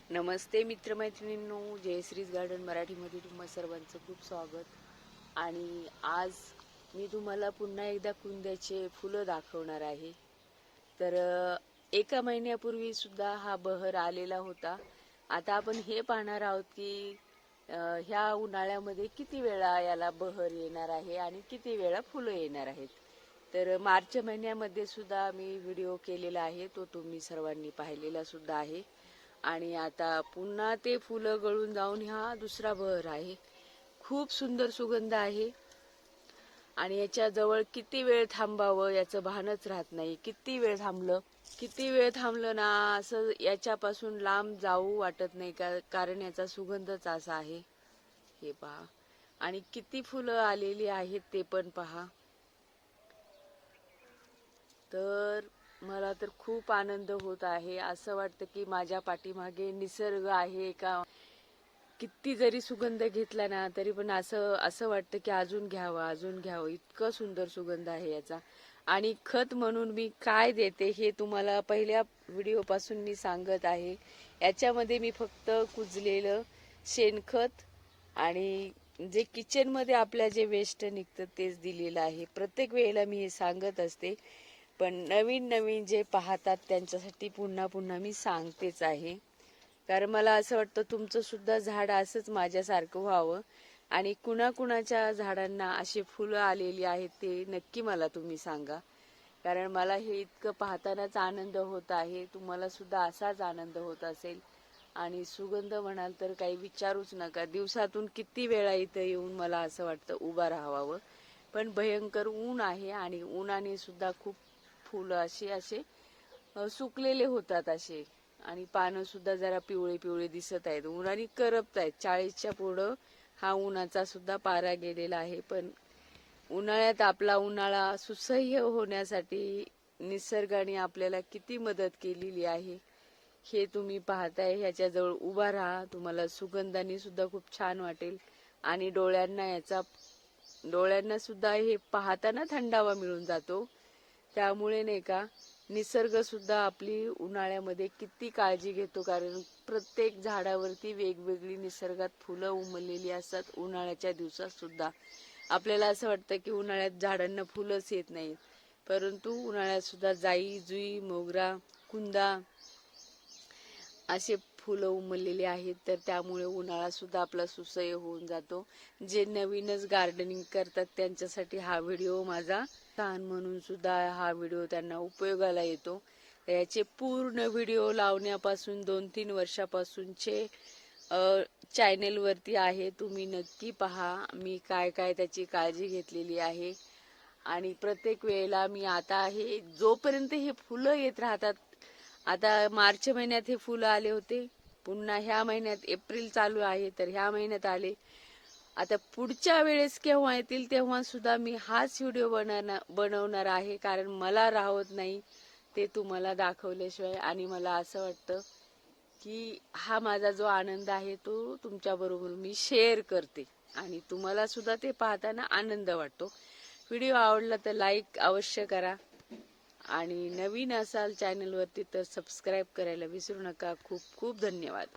नमस्ते मित्रमैत्रिणींनो, जयश्रीज garden मराठीमध्ये तुम्हा सर्वांचं खूप स्वागत। आणि आज मी तुम्हाला पुन्हा एकदा कुंद्याचे फुलं दाखवणार आहे। तर एका महिन्यापूर्वी सुद्धा हा बहर आलेला होता। आता आपण हे पाहणार आहोत की ह्या उन्हाळ्यामध्ये किती वेळा याला बहर येणार आहे आणि किती वेळा फुलं येणार आहेत। तर मार्च महिन्यामध्ये सुद्धा मी व्हिडिओ केलेला आहे, तो तुम्ही सर्वांनी पाहिलेला सुद्धा आहे। आणि आता पुन्हा ते फुलं गळून जाऊन हा दुसरा बहर आहे। खूप सुंदर सुगंध आहे आणि याच्या जवळ किती वेळ थांबावं याचं भानच राहत नाही। किती वेळ थांबलं ना असं याच्यापासून लांब जाऊ वाटत नाही, कारण याचा सुगंधच असा आहे। हे पहा, आणि किती फुलं आलेली आहेत ते पण पहा। तर मला तर खूप आनंद होत आहे। असं वाटतं की माझ्या पाठीमागे निसर्ग आहे का। किती जरी सुगंध घेतला ना तरी पण असं वाटतं की अजून घ्यावं, इतकं सुंदर सुगंध आहे याचा। आणि खत म्हणून मी काय देते हे तुम्हाला पहिल्या व्हिडिओ पासून मी सांगत आहे। याच्यामध्ये मी फक्त कुजलेलं शेणखत आणि जे किचन मध्ये आपल्या जे वेस्ट निघतं तेच दिलेलं आहे। प्रत्येक वेळेला मी हे सांगत असते, पण नवीन नवीन जे पाहतात त्यांच्यासाठी पुन्हा पुन्हा मी सांगतेच आहे। कारण मला असं वाटतं तुमचं सुद्धा झाड असंच माझ्यासारखं व्हावं आणि कुणाकुणाच्या झाडांना असे फुलं आलेली आहेत ते नक्की मला तुम्ही सांगा। कारण मला हे इतकं पाहतानाच आनंद होत आहे, तुम्हाला सुद्धा असाच आनंद होत असेल। आणि सुगंध म्हणाल तर काही विचारूच नका। दिवसातून किती वेळा इथं येऊन मला असं वाटतं उभा राहावं, पण भयंकर ऊन आहे आणि उन्हाने सुद्धा खूप फुलं असे सुकलेले होतात असे, आणि पानं सुद्धा जरा पिवळे पिवळे दिसत आहेत, उन्हाने करपत आहेत। 40च्या पुढं हा उन्हाचा सुद्धा पारा गेलेला आहे। पण उन्हाळ्यात आपला उन्हाळा सुसह्य होण्यासाठी निसर्गाने आपल्याला किती मदत केलेली आहे हे तुम्ही पाहताय। ह्याच्याजवळ उभा राहा, तुम्हाला सुगंधाने सुद्धा खूप छान वाटेल आणि डोळ्यांना सुद्धा हे पाहताना थंडावा मिळून जातो। त्यामुळे नाही का, निसर्ग सुद्धा आपली उन्हाळ्यामध्ये किती काळजी घेतो, कारण प्रत्येक झाडावरती वेगवेगळी निसर्गात फुलं उमललेली असतात। उन्हाळ्याच्या दिवसात सुद्धा आपल्याला असं वाटतं की उन्हाळ्यात झाडांना फुलंच येत नाहीत, परंतु उन्हाळ्यात सुद्धा जाई जुई मोगरा कुंदा असे फुलं उमललेले आहेत। तर त्यामुळे उन्हाळा सुद्धा आपला सुसह्य होऊन जातो। जे नवीनच गार्डनिंग करतात त्यांच्यासाठी हा व्हिडिओ माझा छान म्हणून सुद्धा हा व्हिडिओ त्यांना उपयोगाला येतो। याचे पूर्ण व्हिडिओ लावण्यापासून 2-3 वर्षापासूनचे चॅनेल वरती आहे, तुम्ही नक्की पहा मी काय काय त्याची काळजी घेतलेली आहे। आणि प्रत्येक वेळेला मी आता हे जोपर्यंत हे फुलं येत राहतात, आता मार्च महिन्यात हे फुलं आले होते, पुन्हा ह्या महिन्यात एप्रिल चालू आहे तर ह्या महिन्यात आले। आता पुढच्या वेळेस केव्हा येतील तेव्हा सुद्धा मी हाच व्हिडिओ बनवणार आहे, कारण मला राहत नाही ते तुम्हाला दाखवल्याशिवाय। आणि मला असं वाटतं की हा माझा जो आनंद आहे तो तुमच्या बरोबर मी शेअर करते आणि तुम्हाला सुद्धा ते पाहताना आनंद वाटतो। व्हिडिओ आवडला तर लाईक अवश्य करा आणि नवीन असाल चॅनलवरती तर सबस्क्राईब करायला विसरू नका। खूप खूप धन्यवाद।